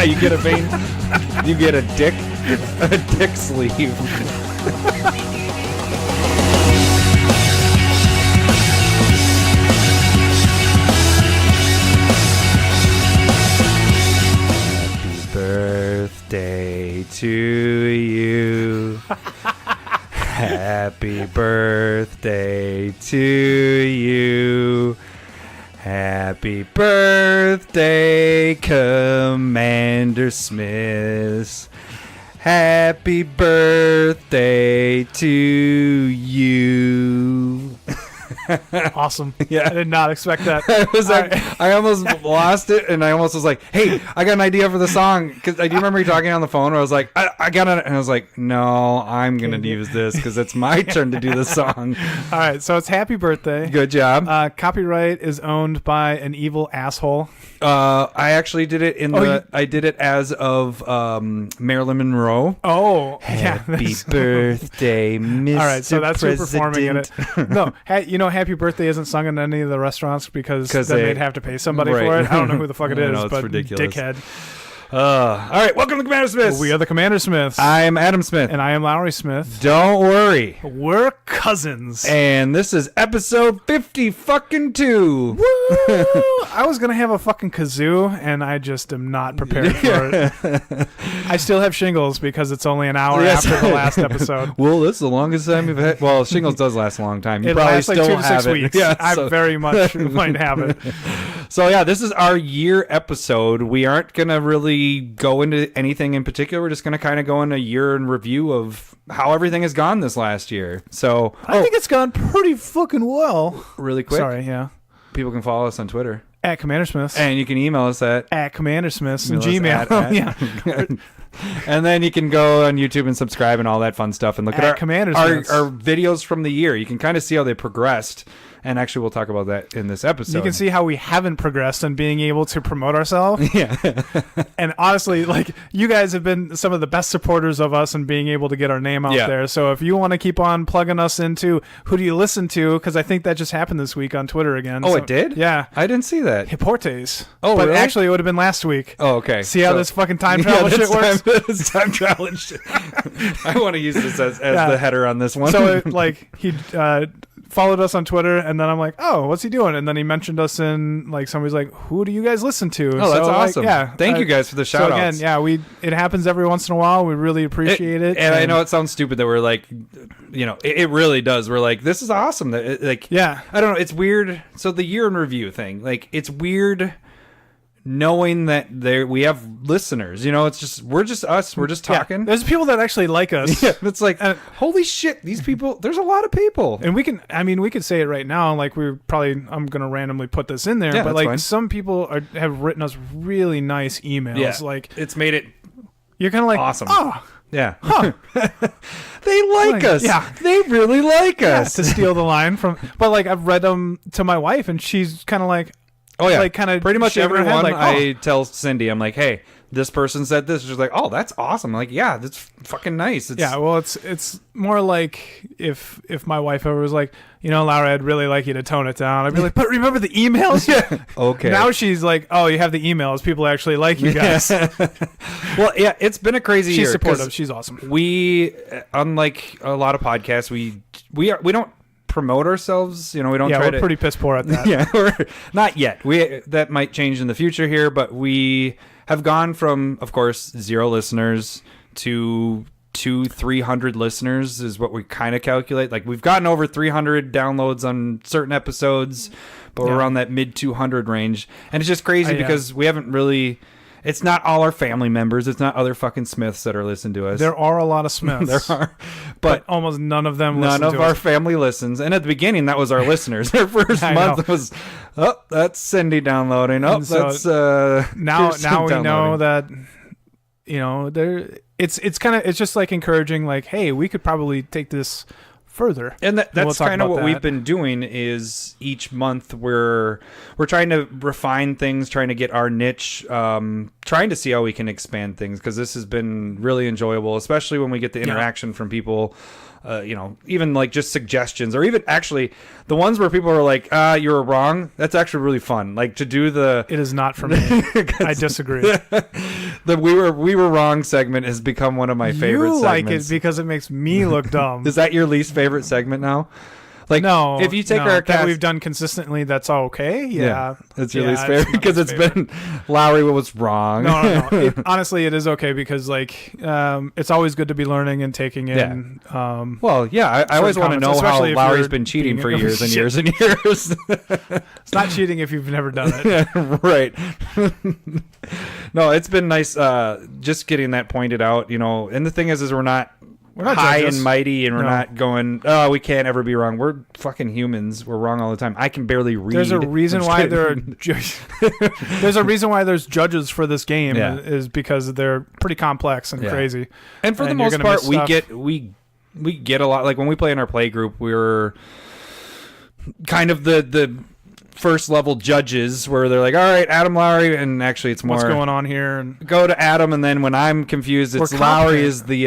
you get a vein. You get a dick sleeve. Birthday to you. Happy birthday to you. Happy birthday, Commander Smith's. Happy birthday to you. Awesome. Yeah. I did not expect that. I was like, I almost lost it, and I almost was like, hey, I got an idea for the song. Because I do remember you talking on the phone where I was like, I got it. And I was like, no, I'm going to use this because it's my turn to do the song. All right, so it's happy birthday. Good job. Copyright is owned by an evil asshole. I actually did it I did it as of Marilyn Monroe. Oh, happy birthday, Mr. All right, so that's who performing in it. President. No, happy birthday isn't sung in any of the restaurants because then they'd have to pay somebody right. for it. I don't know who the fuck it is, No, it's but ridiculous. dickhead. All right, welcome to Commander Smith's. We are the Commander Smiths. I'm Adam Smith. And I am Lowry Smith. Don't worry. We're cousins. And this is episode 50 fucking 2. Woo! I was going to have a fucking kazoo, and I just am not prepared for it. I still have shingles because it's only an hour after the last episode. Well, this is the longest time you've had. Well, shingles does last a long time. You it probably lasts like still 2 to 6 have weeks. It. Yeah, I very much might have it. So, yeah, this is our year episode. We aren't going to really go into anything in particular. We're just going to kind of go in a year in review of how everything has gone this last year. So I think it's gone pretty fucking well. Really quick. Sorry, yeah. People can follow us on Twitter at CommanderSmith's, and you can email us at CommanderSmith's and Gmail. Yeah. And then you can go on YouTube and subscribe and all that fun stuff and look at our videos from the year. You can kind of see how they progressed. And actually, we'll talk about that in this episode. You can see how we haven't progressed in being able to promote ourselves. Yeah. And honestly, like, you guys have been some of the best supporters of us and being able to get our name out there. So if you want to keep on plugging us into who do you listen to, because I think that just happened this week on Twitter again. Oh, it did? Yeah. I didn't see that. Hiportes. Oh, but really? actually, it would have been last week. Oh, okay. See how this fucking time travel shit works? This time travel shit. I want to use this as the header on this one. So, he followed us on Twitter, and then I'm like, oh, what's he doing? And then he mentioned us in, like, somebody's like, who do you guys listen to? Oh, that's awesome. Like, Thank you guys for the shout outs. Again, it happens every once in a while. We really appreciate it. And I know it sounds stupid that we're like, it really does. We're like, this is awesome. I don't know. It's weird. So the year in review thing, like, it's weird knowing that we have listeners. It's just we're just us. We're just talking. There's people that actually like us. Yeah, it's like, holy shit, these people. There's a lot of people, and we could say it right now. Like, I'm gonna randomly put this in there, but like fine. Some people have written us really nice emails. Yeah, like, it's made it. You're kind of like, awesome. Oh. Yeah. Huh. They like us. Yeah. They really like us. To steal the line from, but like, I've read them to my wife, and she's kind of like, oh yeah, like, kind of pretty much everyone. Head, like, I tell Cindy, I'm like, hey, this person said this. She's like, oh, that's awesome. I'm like, yeah, that's fucking nice. Well, it's more like if my wife ever was like, Laura, I'd really like you to tone it down. I'd be like, but remember the emails? Yeah. Okay. Now she's like, oh, you have the emails. People actually like you guys. Well, yeah, it's been a crazy year. She's supportive. She's awesome. We, unlike a lot of podcasts, we don't promote ourselves. We don't try to. We're pretty piss poor at that. Yeah, we're not yet. That might change in the future here, but we have gone from, of course, 0 listeners to 200-300 listeners is what we kind of calculate. Like, we've gotten over 300 downloads on certain episodes, but we're around that mid 200 range, and it's just crazy because we haven't really. It's not all our family members. It's not other fucking Smiths that are listening to us. There are a lot of Smiths. There are. But almost none of them listen to us. None of our family listens. And at the begining, that was our listeners. Their first month was, oh, that's Cindy downloading. Oh, so that's... now we know that, it's just like encouraging, like, hey, we could probably take this further. And that's kind of what we've been doing is each month we're trying to refine things, trying to get our niche, trying to see how we can expand things, because this has been really enjoyable, especially when we get the interaction from people even like just suggestions, or even actually the ones where people are like, you were wrong. That's actually really fun. Like to do It is not for me. I disagree. The we were wrong segment has become one of my favorite segments. You like it because it makes me look dumb. Is that your least favorite segment now? Like, no, if you take our cast, that we've done consistently, that's okay. Yeah, it's your least favorite because it's been Lowry was wrong. No. Honestly, it is okay because like it's always good to be learning and taking in. I always want to know how Lowry's been cheating for years and years and years. It's not cheating if you've never done it. Right. No, it's been nice just getting that pointed out. And the thing is we're not high judges. And mighty, and we're not going, we can't ever be wrong. We're fucking humans. We're wrong all the time. I can barely read. There's a reason why there's a reason why there's judges for this game is because they're pretty complex and crazy. And for the most part, we get a lot. Like when we play in our play group, we're kind of the first level judges where they're like, all right, Adam Lowry, and actually it's more what's going on here, and go to Adam, and then when I'm confused, it's Lowry is the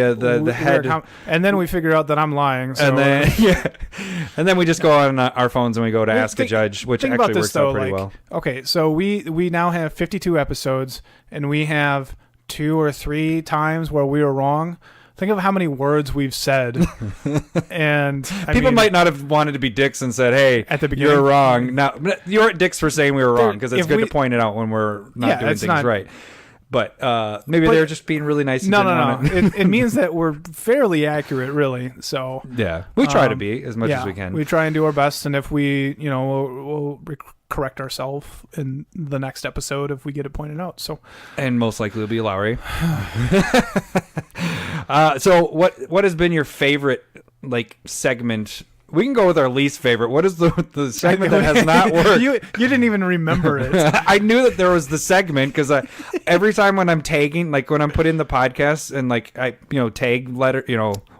head, and then we figure out that I'm lying, so. and then we just go on our phones and we go to ask a judge, which actually works out pretty well. Okay, so we now have 52 episodes, and we have 2 or 3 times where we were wrong. Think of how many words we've said, and people might not have wanted to be dicks and said, "Hey, at the beginning, you're wrong." Now you're dicks for saying we were wrong because it's good to point it out when we're not doing things right. But maybe they're just being really nice. And no. It means that we're fairly accurate, really. So yeah, we try to be as much as we can. We try and do our best, and if we, we'll correct ourselves in the next episode if we get it pointed out. So, and most likely it'll be Lowry. So what has been your favorite segment? We can go with our least favorite. What is the segment that has not worked? You didn't even remember it. I knew that there was the segment because every time when I'm tagging, like when I'm putting the podcast and I tag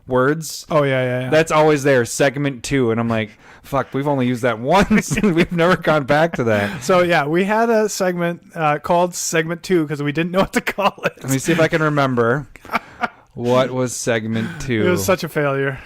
words. Oh yeah. That's always there. Segment 2, and I'm like, fuck, we've only used that once, and we've never gone back to that. So yeah, we had a segment called Segment 2 because we didn't know what to call it. Let me see if I can remember. What was Segment 2? It was such a failure.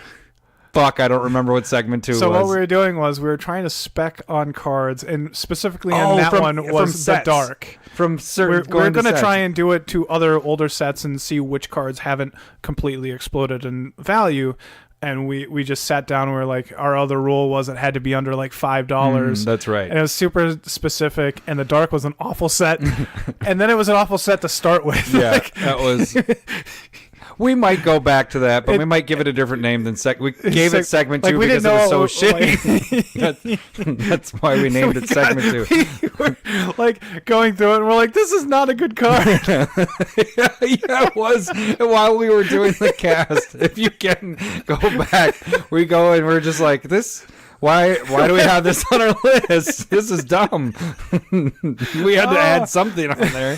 Fuck, I don't remember what segment 2 was. So what we were doing was we were trying to spec on cards, and specifically on that one was the dark. From certain, we're going to try and do it to other older sets and see which cards haven't completely exploded in value. And we just sat down and we were like, our other rule was it had to be under $5. That's right. And it was super specific, and the dark was an awful set. And then it was an awful set to start with. Yeah, that was... We might go back to that, but we might give it a different name than we gave it segment 2 because it was so shitty. That's why we named it segment 2. We were going through it, and we're like, this is not a good card. Yeah, it was while we were doing the cast. If you can go back, we go and we're just like, this. Why do we have this on our list? This is dumb. We had to add something on there.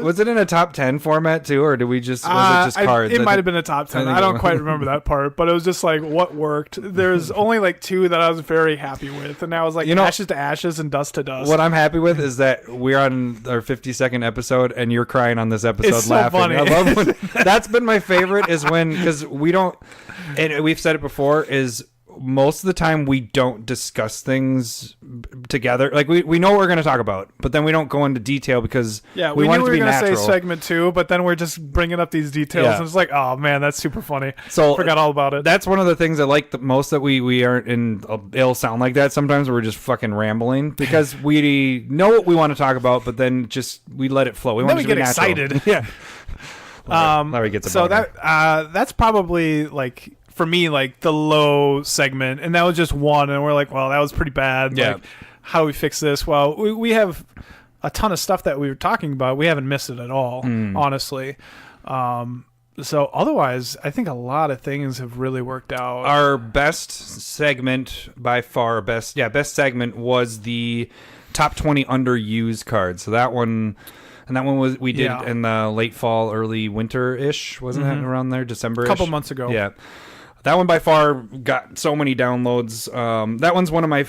Was it in a top 10 format too, or was it just cards? It might have been a top 10. I don't quite remember that part, but it was just like what worked. There's only 2 that I was very happy with, and I was like, ashes to ashes and dust to dust. What I'm happy with is that we're on our 52nd episode, and you're crying on this episode, it's laughing. So funny. I love when that's been my favorite is because we don't, and we've said it before, is most of the time we don't discuss things together. We know what we're going to talk about, but then we don't go into detail because we want it to be natural. We were going to say segment 2, but then we're just bringing up these details, and it's like, oh man, that's super funny. So forgot all about it. That's one of the things I like the most, that we aren't in. It'll sound like that sometimes. We're just fucking rambling because we know what we want to talk about, but then just we let it flow. We want to get excited. Yeah. Larry gets a so that's probably for me, the low segment, and that was just one, and we're like, well, that was pretty bad. Yeah. How do we fix this? Well, we have a ton of stuff that we were talking about. We haven't missed it at all, honestly. So otherwise, I think a lot of things have really worked out. Our best segment by far, best segment was the top 20 underused cards. So that one... And that one was we did in the late fall, early winter-ish, wasn't that around there, December-ish? A couple months ago. Yeah. That one by far got so many downloads. That one's one of my,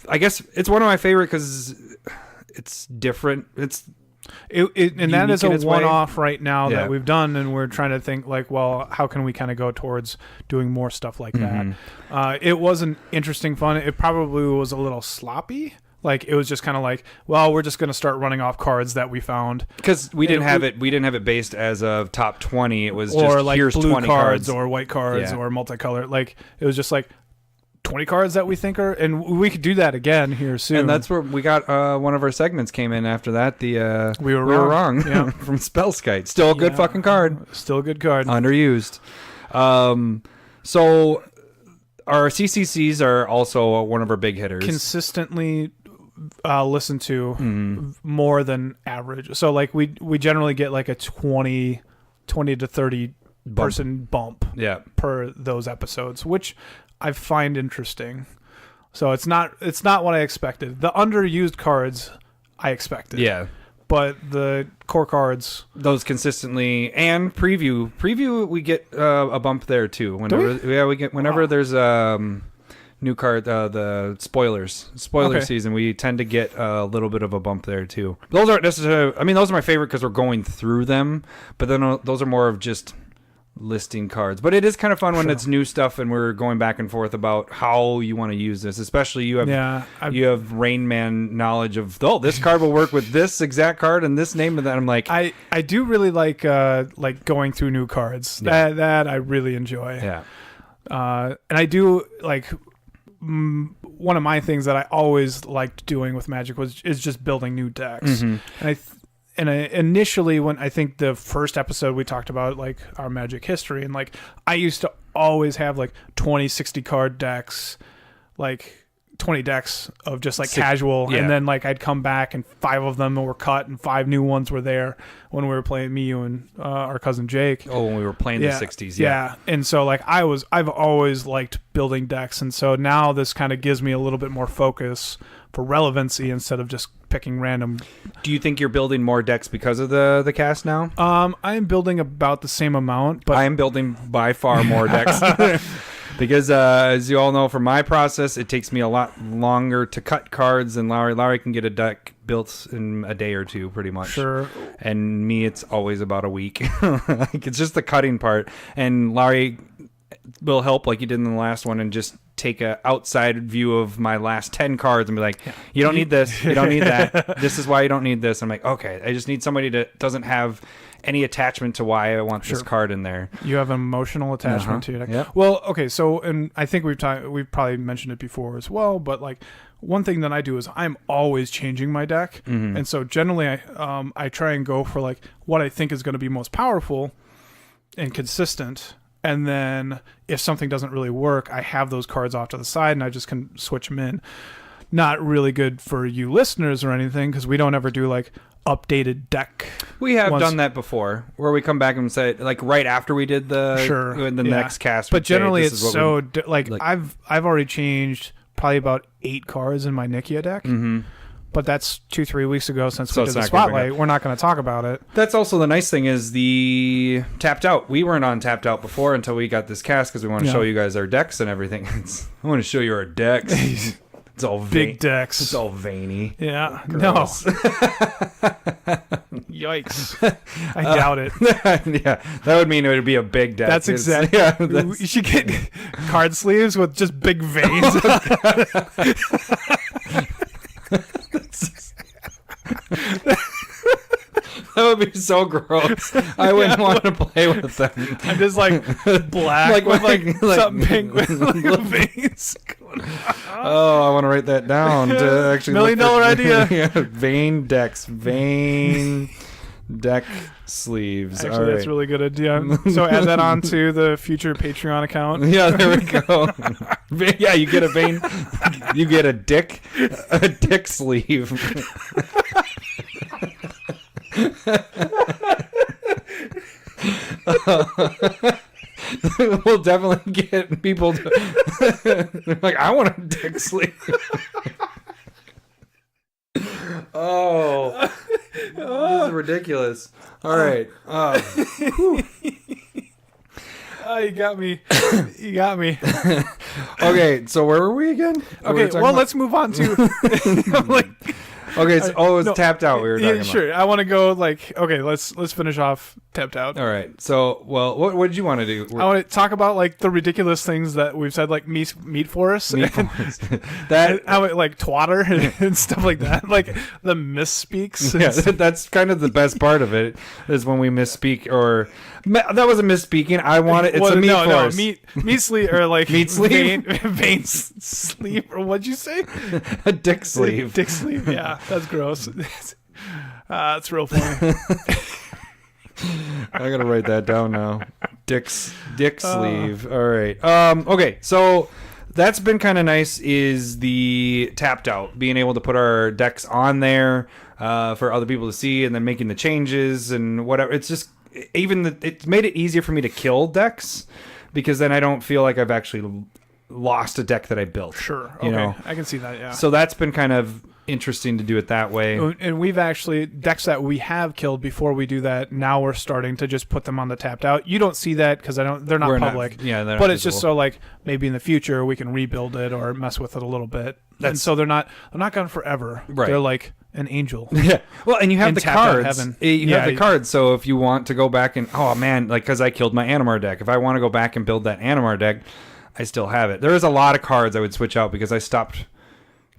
I guess it's one of my favorite because it's different. And that is a one-off right now Yeah. that we've done, and we're trying to think like, well, how can we kind of go towards doing more stuff like that? It was an interesting fun. It probably was a little sloppy. Like it was just kind of like, well, we're just going to start running off cards that we found because we didn't have it. We didn't have it based as of top 20. It was or just like here's blue 20 cards or white cards Yeah. or multicolored. Like it was just like 20 cards that we think are, and we could do that again here soon. And that's where we got one of our segments came in after that. The we were wrong. Yeah. From Spellskite. Still a good fucking card. Still a good card. Underused. So our CCCs are also one of our big hitters. Consistently listen to more than average. So like we generally get like a 20 to 30 person bump per those episodes, which I find interesting. So it's not what I expected. The underused cards I expected. Yeah. But the core cards, those consistently, and preview we get a bump there too. Whenever we get there's new card, the spoilers season, we tend to get a little bit of a bump there too. Those aren't necessarily, I mean, those are my favorite because we're going through them, but then those are more of just listing cards. But it is kind of fun when it's new stuff and we're going back and forth about how you want to use this. Especially you have Rain Man knowledge of, this card will work with this exact card and this name of that. I'm like, I do really like going through new cards. Yeah. That I really enjoy. Yeah. And I do like. One of my things that I always liked doing with Magic is just building new decks. And initially, when I think the first episode we talked about like our Magic history, and like I used to always have like 20, 60 card decks, like 20 decks of just like casual, and then like I'd come back and 5 of them were cut and 5 new ones were there when we were playing, me, you, and our cousin Jake. Oh, when we were playing the 60s. Yeah. And so like I've always liked building decks, and so now this kind of gives me a little bit more focus for relevancy instead of just picking random. Do you think you're building more decks because of the cast now? I am building about the same amount, but I am building by far more decks. Because as you all know, from my process, it takes me a lot longer to cut cards than Lowry. Lowry can get a deck built in a day or two, pretty much. Sure. And me, it's always about a week. Like, it's just the cutting part. And Lowry will help, like you did in the last one, and just take a outside view of my last 10 cards and be like, you don't need this, you don't need that. This is why you don't need this. I'm like, okay, I just need somebody that doesn't have any attachment to why I want this card in there. You have an emotional attachment to it. Yep. Well, okay, so, and I think we've probably mentioned it before as well, but like one thing that I do is I'm always changing my deck, and so generally I try and go for like what I think is going to be most powerful and consistent. And then if something doesn't really work, I have those cards off to the side and I just can switch them in. Not really good for you listeners or anything, because we don't ever do like updated deck. We have done that before, where we come back and say, like, right after we did the next cast. But generally, it's so I've already changed probably about 8 cards in my Nikia deck. But that's 2-3 weeks ago since we did the spotlight. We're not going to talk about it. That's also the nice thing is the tapped out. We weren't on tapped out before until we got this cast because we want to show you guys our decks and everything. I want to show you our decks. It's all big decks. It's all veiny. Yeah. Gross. No. Yikes. I doubt it. Yeah, that would mean it would be a big deck. That's exactly. Yeah, you should get card sleeves with just big veins. That would be so gross. I wouldn't want to play with them. I'm just like black with like something pink with like veins. Oh, I want to write that down to actually $1 million idea. Vein decks, vein deck sleeves. Actually, that's really good idea. So add that on to the future Patreon account. Yeah, there we go. Yeah, you get a vein. You get a dick sleeve. We'll definitely get people to like, I want a dick sleeve. Oh, this is ridiculous. All right. You got me. You got me. Okay, so where were we again? Okay, well, let's move on to Okay, so, it's no, tapped out. We were talking about. Sure. I want to go like, okay, let's finish off tapped out. All right. So, well, what did you want to do? I want to talk about like the ridiculous things that we've said, like meat forests. That how it like twatter and stuff like that, like the misspeaks. Yeah, that's kind of the best part of it is when we misspeak or that was a misspeaking. I want it. It's a meat forest. Meat sleeve or like meat sleeve, vein sleeve or what'd you say? A dick sleeve. Dick sleeve. Yeah, that's gross. It's real funny. I gotta write that down now. Dick sleeve. All right. Okay. So that's been kind of nice. Is the tapped out, being able to put our decks on there for other people to see, and then making the changes and whatever. It's just it's made it easier for me to kill decks because then I don't feel like I've actually lost a deck that I built. Sure. You know? I can see that. Yeah. So that's been kind of interesting to do it that way. And we've actually decks that we have killed before we do that. Now we're starting to just put them on the tapped out. You don't see that because they're not public. They're not but it's visible. just so like maybe in the future we can rebuild it or mess with it a little bit. And so they're not gone forever. Right. They're like an angel. Yeah. Well, and you have in the tapped out cards. heaven. You have the cards. So if you want to go back and like because I killed my Animar deck, if I want to go back and build that Animar deck, I still have it. There is a lot of cards I would switch out because I stopped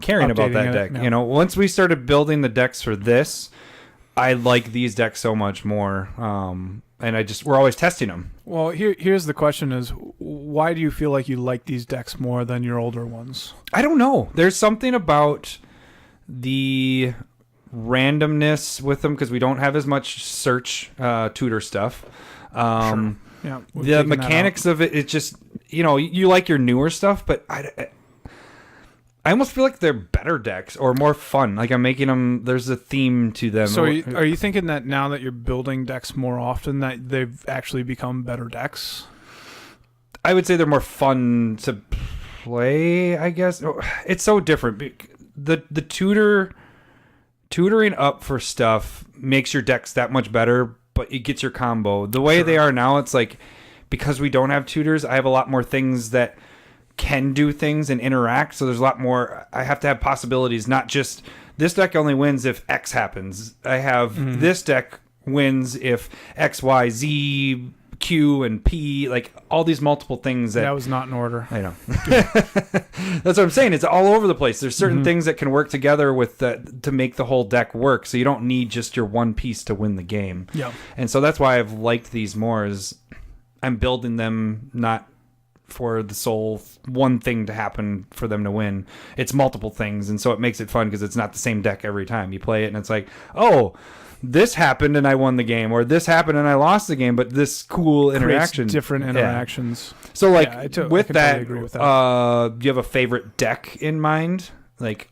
caring about that deck. Yeah. You know, once we started building the decks for this, I like these decks so much more. And we're always testing them. Well, here's the question: is why do you feel like you like these decks more than your older ones? I don't know. There's something about the randomness with them because we don't have as much search tutor stuff. Sure. Yeah, the mechanics of it, just, you like your newer stuff, but I almost feel like they're better decks or more fun. Like I'm making them, there's a theme to them. So are you thinking that now that you're building decks more often that they've actually become better decks? I would say they're more fun to play, I guess. It's so different. The tutoring up for stuff makes your decks that much better, but it gets your combo. The way they are now, it's like, because we don't have tutors, I have a lot more things that can do things and interact. So there's a lot more. I have to have possibilities, not just this deck only wins if X happens. I have this deck wins if X, Y, Z, Q, and P, like all these multiple things that was not in order. I know. That's what I'm saying. It's all over the place. There's certain things that can work together with to make the whole deck work. So you don't need just your one piece to win the game. Yeah. And so that's why I've liked these more. Is I'm building them not for the sole one thing to happen for them to win. It's multiple things, and so it makes it fun because it's not the same deck every time you play it. And it's like, oh, this happened and I won the game, or this happened and I lost the game, but this cool interaction. Different interactions. Yeah. So like with that, totally agree with that. Do you have a favorite deck in mind? Like,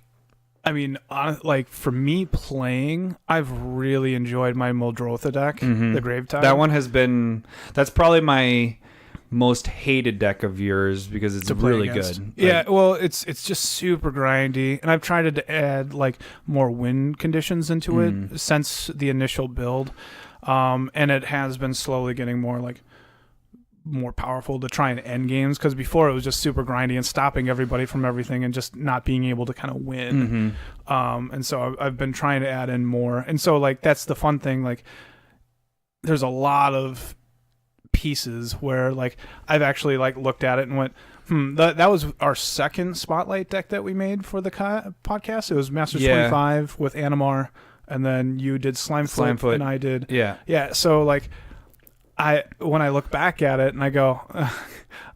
I mean, like for me playing, I've really enjoyed my Muldrotha deck, the Gravetide. That one has been, that's probably my most hated deck of yours because it's really good. Yeah, well, it's just super grindy, and I've tried to add like more win conditions into it since the initial build, and it has been slowly getting more powerful to try and end games, because before it was just super grindy and stopping everybody from everything and just not being able to kind of win. And so I've been trying to add in more, and so like that's the fun thing. Like, there's a lot of pieces where like I've actually like looked at it and went, that was our second spotlight deck that we made for the podcast. It was Masters 25 with Animar, and then you did Slimefoot and I did so like when I look back at it and I go,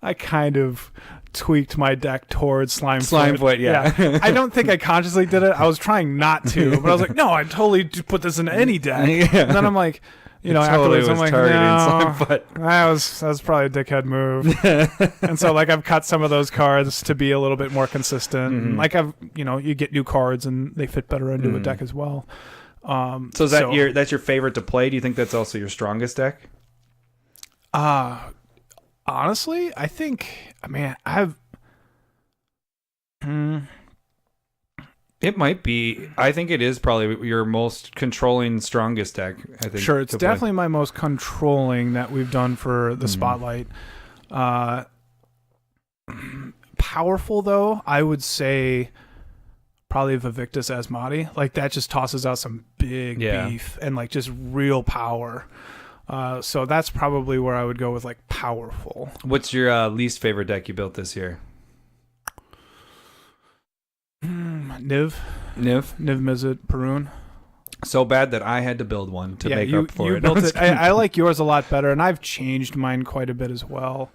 I kind of tweaked my deck towards Slimefoot. Yeah. I don't think I consciously did it. I was trying not to, but I was like, no, I totally put this in any deck. And then I'm like, afterwards I'm like, no, that was probably a dickhead move. And so like I've cut some of those cards to be a little bit more consistent. Like you get new cards and they fit better into a deck as well. So is that's your favorite to play? Do you think that's also your strongest deck? Honestly, I think, It might be. I think it is probably your most controlling, strongest deck. I think. Sure, it's definitely my most controlling that we've done for the Spotlight. Powerful though, I would say probably Vivictus Asmati. Like that just tosses out some big beef and like just real power. So that's probably where I would go with like powerful. What's your least favorite deck you built this year? Niv Mizzet Perun. So bad that I had to build one to make up for you it. Built it. I like yours a lot better, and I've changed mine quite a bit as well.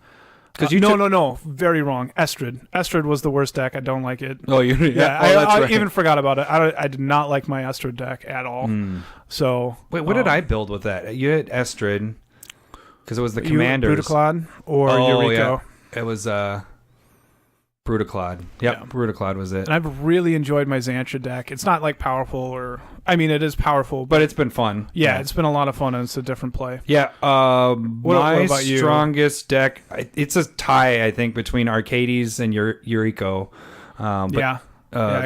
Because no, very wrong. Estrid was the worst deck. I don't like it. Oh, I even forgot about it. I did not like my Estrid deck at all. So wait, what did I build with that? You had Estrid because it was the commanders. Brutaclad or Yuriko? Yeah. It was Brutaclad. Yep, Brutaclad was it. And I've really enjoyed my Xantria deck. It's not like powerful or... I mean, it is powerful. But it's been fun. Yeah, it's been a lot of fun, and it's a different play. Yeah. What about you? Strongest deck... It's a tie, I think, between Arcades and Yuriko. I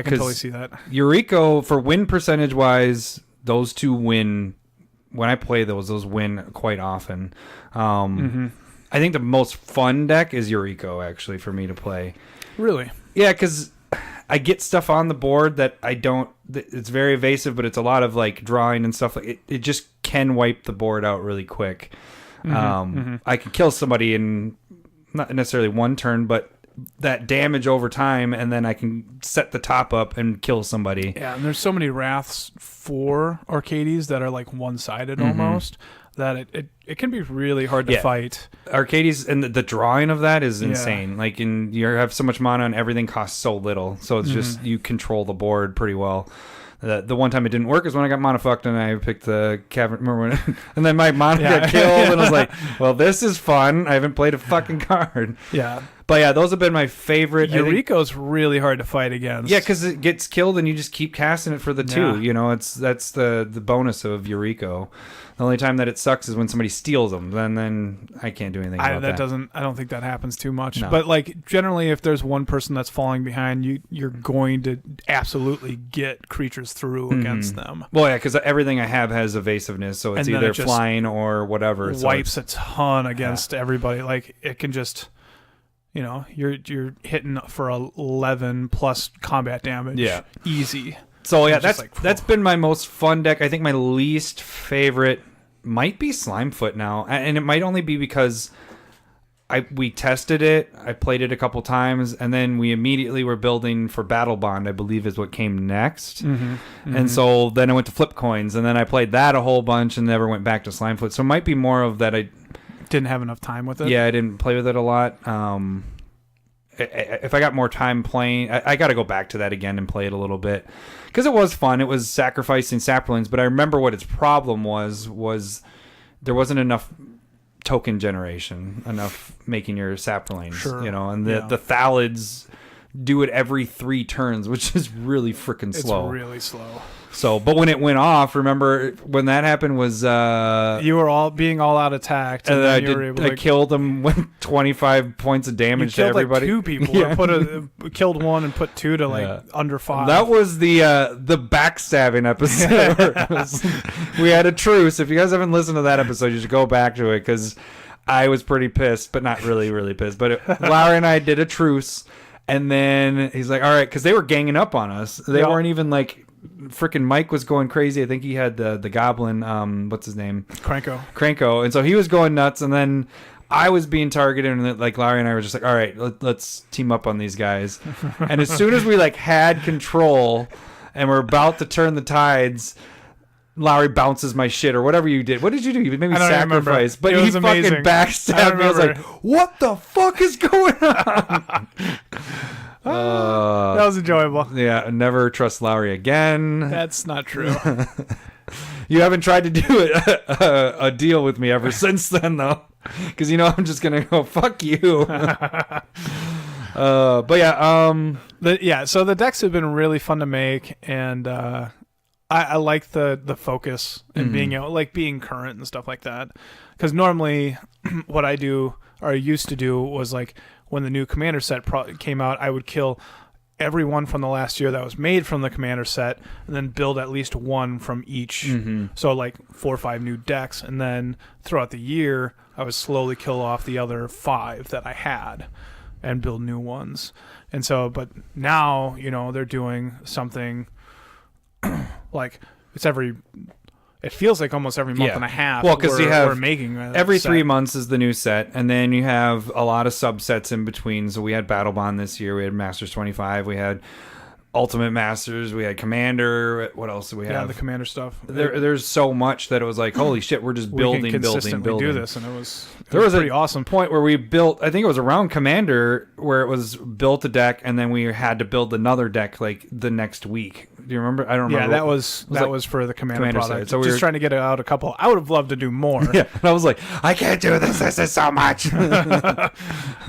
can totally see that. Yuriko, for win percentage-wise, those two win... When I play those win quite often. I think the most fun deck is Yuriko, actually, for me to play. Really? Yeah, because I get stuff on the board that I don't... It's very evasive, but it's a lot of like drawing and stuff. Like it just can wipe the board out really quick. I could kill somebody in not necessarily one turn, but that damage over time, and then I can set the top up and kill somebody. Yeah, and there's so many Wraths for Arcades that are like one-sided almost, that it can be really hard to fight. Arcades, and the drawing of that is insane. Like, you have so much mana and everything costs so little, so it's just you control the board pretty well. The one time it didn't work is when I got mana fucked and I picked the cavern. Remember when? And then my mana got killed, and I was like, "Well, this is fun. I haven't played a fucking card." Yeah. But yeah, those have been my favorite. Yuriko's really hard to fight against. Yeah, because it gets killed and you just keep casting it for the two. You know, that's the bonus of Yuriko. The only time that it sucks is when somebody steals them. Then I can't do anything about that. I don't think that happens too much. No. But like generally, if there's one person that's falling behind, you're going to absolutely get creatures through against them. Well, yeah, because everything I have has evasiveness, so it's either flying or whatever. Wipes a ton against everybody. Like it can just... You know, you're hitting for 11 plus combat damage. Yeah, easy. So yeah, that's been my most fun deck. I think my least favorite might be Slimefoot now, and it might only be because we tested it. I played it a couple times, and then we immediately were building for Battle Bond, I believe is what came next. And so then I went to Flip Coins, and then I played that a whole bunch, and never went back to Slimefoot. So it might be more of that. I didn't have enough time with it. Yeah, I didn't play with it a lot. If I got more time playing, I got to go back to that again and play it a little bit, because it was fun. It was sacrificing saplings, but I remember what its problem was there wasn't enough token generation, enough making your sapling. Sure. You know, and the Thalids do it every 3 turns, which is really freaking slow. It's really slow. So, but when it went off, remember when that happened was you were all out attacked, and then I killed them with 25 points of damage to everybody. Like 2 people. Yeah. Killed 1 and put 2 to under 5. That was the backstabbing episode. We had a truce. If you guys haven't listened to that episode, you should go back to it, because I was pretty pissed, but not really, really pissed. But Larry and I did a truce, and then he's like, "All right," because they were ganging up on us. They weren't even like. Freaking Mike was going crazy. I think he had the goblin, what's his name? Cranko. And so he was going nuts, and then I was being targeted, and like Larry and I were just like, all right, let's team up on these guys. And as soon as we like had control and we're about to turn the tides, Lowry bounces my shit or whatever you did. What did you do? You made me sacrifice. But he fucking backstabbed me. I was like, what the fuck is going on? That was enjoyable. Yeah, never trust Lowry again. That's not true. You haven't tried to do a deal with me ever since then, though, because you know I'm just gonna go fuck you. But yeah, so the decks have been really fun to make, and I like the focus and being current and stuff like that. Because normally, what I do or I used to do was like, when the new Commander set came out, I would kill everyone from the last year that was made from the Commander set, and then build at least 1 from each. So like 4 or 5 new decks, and then throughout the year, I would slowly kill off the other 5 that I had. and build new ones. And so, but now, they're doing something like it feels like almost every month and a half. Well, because we're making every 3 months is the new set, and then you have a lot of subsets in between. So we had Battle Bond this year, we had Masters 25, we had Ultimate Masters, we had Commander. What else do we have? Yeah, the Commander stuff. There's so much that it was like, holy shit, we're just building. Do this, and it was pretty awesome. Point where we built. I think it was around Commander where it was built a deck, and then we had to build another deck like the next week. Do you remember? I don't remember. Yeah, that was for the Commander product. Side. So we were trying to get out a couple. I would have loved to do more. Yeah, and I was like, I can't do this. This is so much.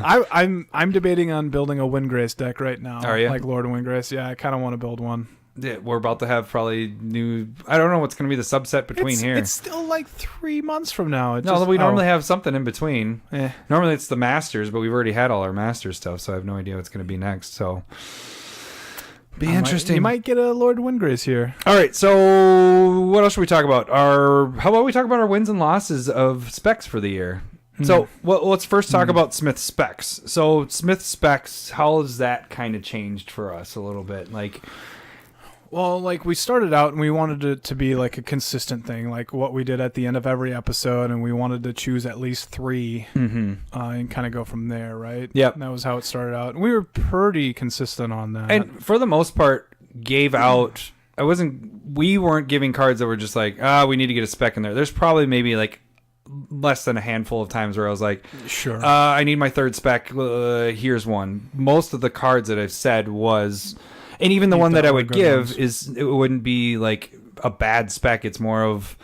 I'm debating on building a Windgrace deck right now. Are you? Like Lord Windgrace? Yeah, I kind of want to build one. Yeah, we're about to have probably new. I don't know what's going to be the subset between here. It's still like 3 months from now. We normally have something in between. Normally it's the Masters, but we've already had all our Masters stuff, so I have no idea what's going to be next. So be interesting. You might get a Lord Windgrace here. All right. So what else should we talk about? How about we talk about our wins and losses of specs for the year? So let's first talk about Smith's specs. So Smith's specs, how has that kind of changed for us a little bit? Well, like we started out and we wanted it to be like a consistent thing, like what we did at the end of every episode, and we wanted to choose at least 3 and kind of go from there, right? Yep. And that was how it started out. And we were pretty consistent on that. And for the most part, gave out. We weren't giving cards that were just like, we need to get a spec in there. There's probably maybe like less than a handful of times where I was like, sure, I need my 3rd spec. Here's one. Most of the cards that I've said was. And even the one that I would give it wouldn't be like a bad spec. It's more of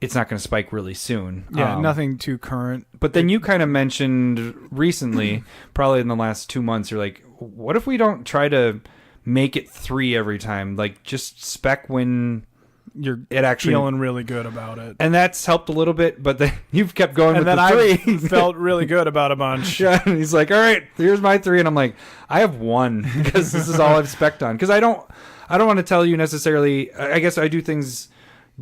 it's not going to spike really soon. Yeah, nothing too current. But then you kind of mentioned recently, probably in the last 2 months, you're like, what if we don't try to make it 3 every time? Like just spec when you're actually feeling really good about it. And that's helped a little bit, but then you've kept going with the 3. I felt really good about a bunch. Yeah, and he's like, all right, here's my 3. And I'm like, I have 1 because this is all I've spec'd on. Because I don't want to tell you necessarily, I guess I do things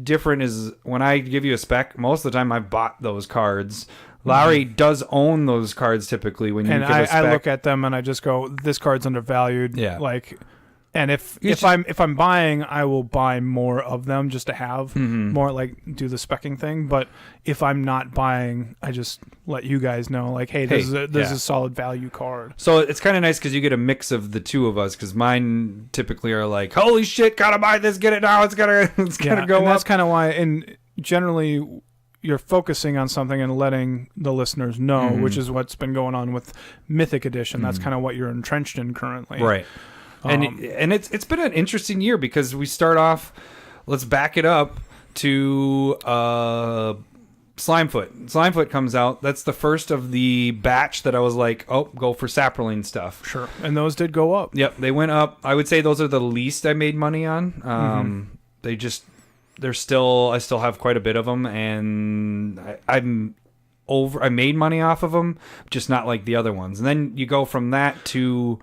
different is when I give you a spec, most of the time I've bought those cards. Larry does own those cards typically when you give a spec. I look at them and I just go, this card's undervalued. Yeah. And if I'm buying, I will buy more of them just to have more, like do the specking thing. But if I'm not buying, I just let you guys know, like, hey, this is a solid value card. So it's kind of nice because you get a mix of the two of us. Because mine typically are like, holy shit, gotta buy this, get it now, it's gonna go up. That's kind of why, and generally you're focusing on something and letting the listeners know, which is what's been going on with Mythic Edition. That's kind of what you're entrenched in currently, right? And it's been an interesting year because we start off. Let's back it up to Slimefoot. Slimefoot comes out. That's the first of the batch that I was like, oh, go for Saproling stuff. Sure, and those did go up. Yep, they went up. I would say those are the least I made money on. I still have quite a bit of them, and I made money off of them, just not like the other ones. And then you go from that to.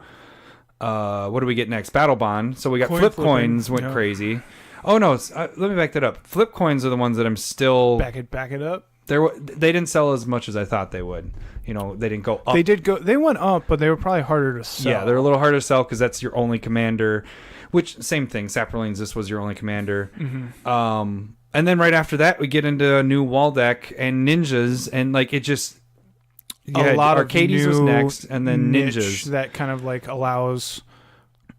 What do we get next? Battle Bond. So we got flip coins went crazy. Oh no! Let me back that up. Flip coins are the ones that I'm still back it up. They didn't sell as much as I thought they would. They didn't go up. They went up, but they were probably harder to sell. Yeah, they're a little harder to sell because that's your only commander. Which same thing. Saprolines. This was your only commander. And then right after that, we get into a new wall deck and ninjas, and like it just. A lot of Arcades was next, and then ninjas that kind of like allows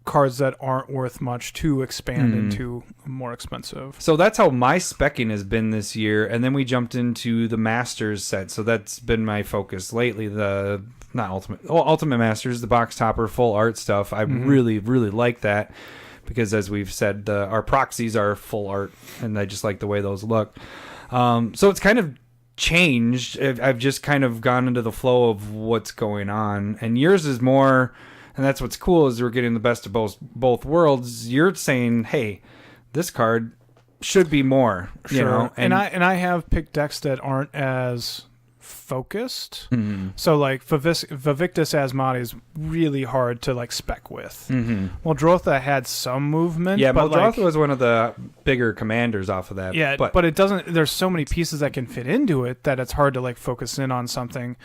cards that aren't worth much to expand into more expensive. So that's how my specking has been this year, and then we jumped into the Masters set. So that's been my focus lately. Ultimate Masters, the box topper, full art stuff. I really, really like that because, as we've said, our proxies are full art, and I just like the way those look. So it's kind of changed. I've just kind of gone into the flow of what's going on, and yours is more, and that's what's cool is we're getting the best of both worlds. You're saying, hey, this card should be more, sure. And I have picked decks that aren't as focused. So like Vivictus Asmati is really hard to like spec with. Well, Drotha had some movement. Yeah, but Drotha was one of the bigger commanders off of that. Yeah, but it doesn't. There's so many pieces that can fit into it that it's hard to like focus in on something.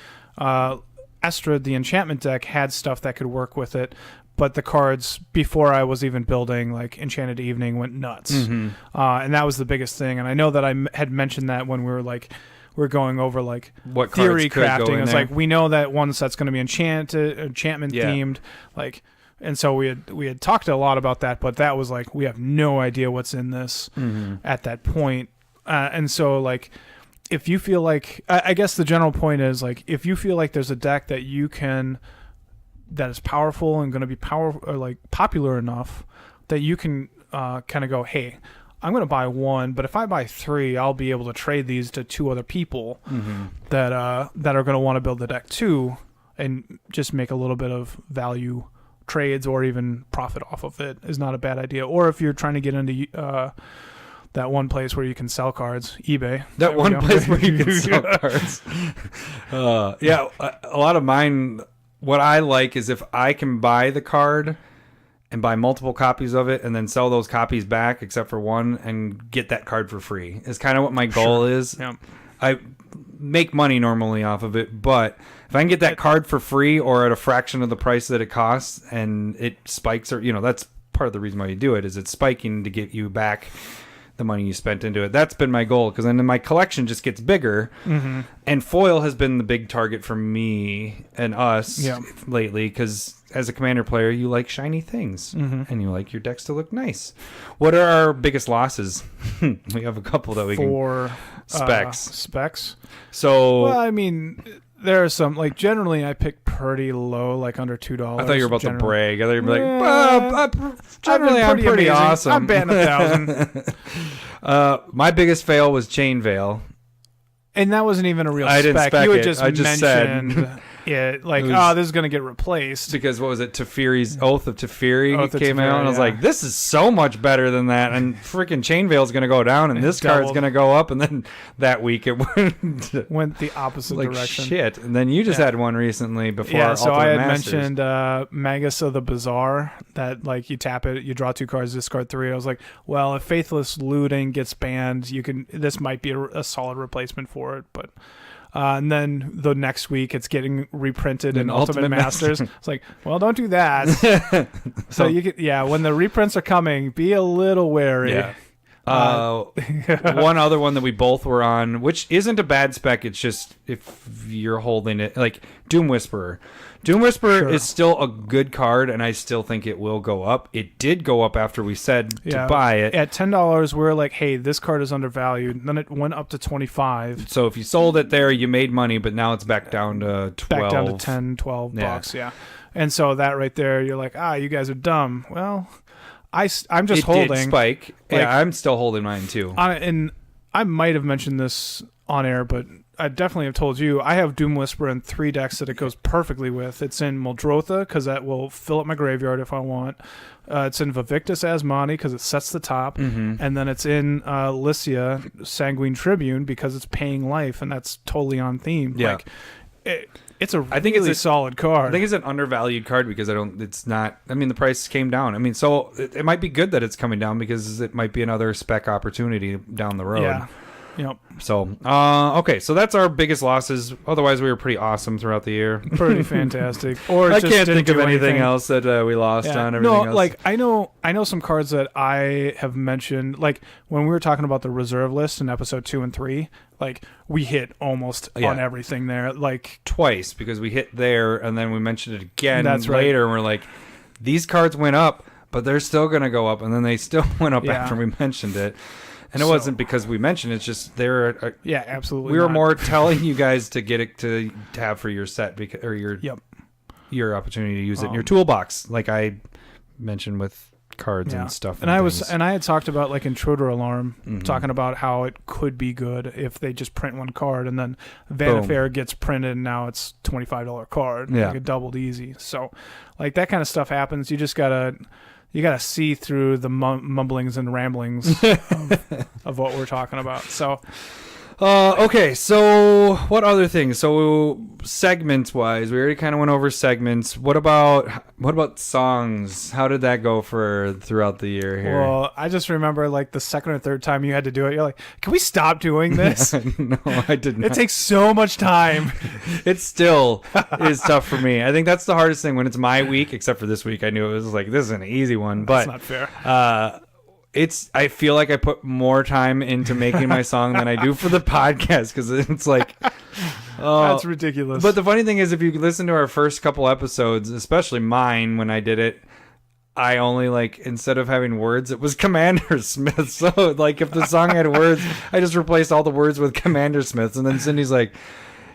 Estrad, the enchantment deck, had stuff that could work with it, but the cards before I was even building like Enchanted Evening went nuts, and that was the biggest thing. And I know that I had mentioned that when we were going over like what theory cards could go crafting. in It's there. like we know that one set's going to be enchantment themed, like, and so we had talked a lot about that, but that was like we have no idea what's in this at that point, and so like. If you feel like, I guess the general point is like, if you feel like there's a deck that that is powerful and going to be popular enough that you can kind of go, hey, I'm going to buy one, but if I buy 3, I'll be able to trade these to 2 other people that are going to want to build the deck too, and just make a little bit of value trades or even profit off of it is not a bad idea. Or if you're trying to get into that one place where you can sell cards, eBay. That one place where you can sell cards. A lot of mine, what I like is if I can buy the card and buy multiple copies of it and then sell those copies back except for one and get that card for free is kind of what my goal is. Yeah. I make money normally off of it, but if I can get that card for free or at a fraction of the price that it costs and it spikes, or that's part of the reason why you do it, is it's spiking to get you back the money you spent into it. That's been my goal, because then my collection just gets bigger, and foil has been the big target for me and us lately, because as a Commander player you like shiny things and you like your decks to look nice. What are our biggest losses? We have a couple that we for specs. Specs. So well, I mean, there are some, like, generally I pick pretty low, like under $2. I thought you were about to brag. I thought you were like, generally I'm pretty awesome. I'm batting 1,000. My biggest fail was Chain Veil. And that wasn't even a real I spec. didn't spec You had it. just I just mentioned said it, like, this is going to get replaced. Because what was it? Teferi's Oath of Teferi Oath of came Teferi, out, and I was like, this is so much better than that. And freaking Chain Veil's going to go down, and this card's going to go up. And then that week it went the opposite like direction. Shit. And then you just had one recently before. Yeah, so Ultimate I had Masters. mentioned Magus of the Bazaar, that like you tap it, you draw 2 cards, discard 3. I was like, well, if Faithless Looting gets banned, this might be a solid replacement for it, but. And then the next week it's getting reprinted in Ultimate Masters. It's like, well, don't do that. So when the reprints are coming, be a little wary. Yeah. One other one that we both were on, which isn't a bad spec, it's just if you're holding it, like Doom Whisperer. Doom Whisperer is still a good card, and I still think it will go up. It did go up after we said to buy it. At $10, we're like, hey, this card is undervalued. And then it went up to $25. So if you sold it there, you made money, but now it's back down to 12. Back down to 10, 12 bucks, yeah. And so that right there, you're like, you guys are dumb. Well, I'm just holding. It did spike. Like, I'm still holding mine too. And I might have mentioned this on air, but I definitely have told you, I have Doom Whisperer in 3 decks that it goes perfectly with. It's in Muldrotha, because that will fill up my graveyard if I want. It's in Vivictus Asmani, because it sets the top. And then it's in Lycia, Sanguine Tribune, because it's paying life, and that's totally on theme. Yeah. Like, it's a really solid card. I think it's an undervalued card because it's not, I mean, the price came down. I mean, so it might be good that it's coming down because it might be another spec opportunity down the road. Yeah. Yep. So, okay, so that's our biggest losses. Otherwise, we were pretty awesome throughout the year. Pretty fantastic. Or I just can't think of anything anything else that we lost on. Everything else. Like I know some cards that I have mentioned. Like when we were talking about the reserve list in episode 2 and 3, like we hit almost on everything there. Like twice, because we hit there and then we mentioned it again later, right. and we're like, these cards went up, but they're still going to go up, and then they still went up after we mentioned it. And it wasn't because we mentioned it, it's just they're absolutely. We were more telling you guys to get it to have for your set or your opportunity to use it in your toolbox, like I mentioned with cards and stuff. And I had talked about like Intruder Alarm, talking about how it could be good if they just print one card, and then Vanifair gets printed, and now it's $25 card. Like it doubled easy. So like that kind of stuff happens. You just gotta see through the mumblings and ramblings of what we're talking about. So, Okay, so what other things? So segments wise, we already kind of went over segments. What about songs? How did that go for throughout the year here? Well, I just remember like the second or third time you had to do it, you're like, can we stop doing this? No, I did not. It takes so much time. It still is tough for me. I think that's the hardest thing when it's my week, except for this week. I knew it was like, this is an easy one, but that's not fair. I feel like I put more time into making my song than I do for the podcast, because it's like, that's ridiculous. But the funny thing is, if you listen to our first couple episodes, especially mine when I did it, I only instead of having words, it was CommanderSmith's. So like if the song had words, I just replaced all the words with CommanderSmith's. And then Cindy's like,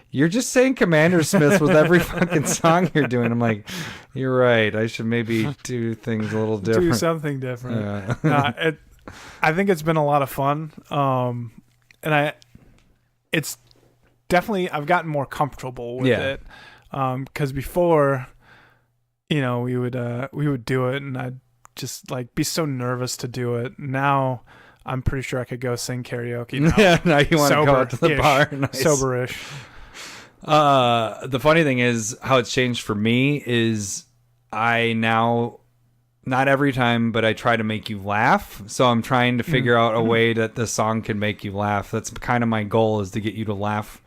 you're just saying CommanderSmith's with every fucking song you're doing. I'm like, you're right. I should maybe do things a little different. Do something different. I think it's been a lot of fun. And it's definitely, I've gotten more comfortable with it. Because before, we would do it and I'd just be so nervous to do it. Now I'm pretty sure I could go sing karaoke now. Yeah, now you want to go out to the bar. Nice. Soberish. The funny thing is how it's changed for me is I now, not every time, but I try to make you laugh. So I'm trying to figure out a way that the song can make you laugh. That's kind of my goal, is to get you to laugh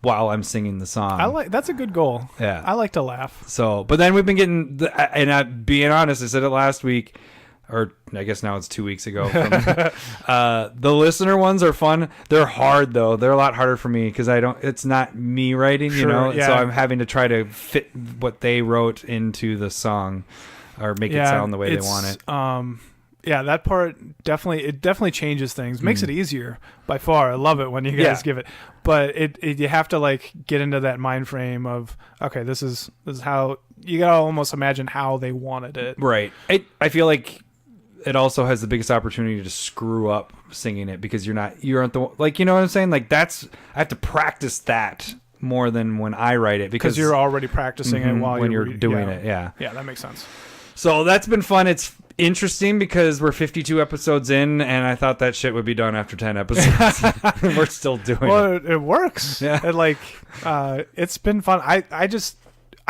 while I'm singing the song. That's a good goal. Yeah. I like to laugh. So, but then we've been getting, being honest, I said it last week, or I guess now it's 2 weeks ago. The listener ones are fun. They're hard though. They're a lot harder for me because it's not me writing, Yeah. So I'm having to try to fit what they wrote into the song or make it sound the way they want it. That part definitely changes things. Makes it easier by far. I love it when you guys give it. But you have to get into that mind frame of, okay, this is how you gotta almost imagine how they wanted it. Right. I feel like it also has the biggest opportunity to screw up singing it because you aren't the, you know what I'm saying? I have to practice that more than when I write it because you're already practicing it while you're doing it. Yeah. Yeah, that makes sense. So that's been fun. It's interesting because we're 52 episodes in and I thought that shit would be done after 10 episodes. We're still doing it. Well, it works. Yeah. It's been fun. I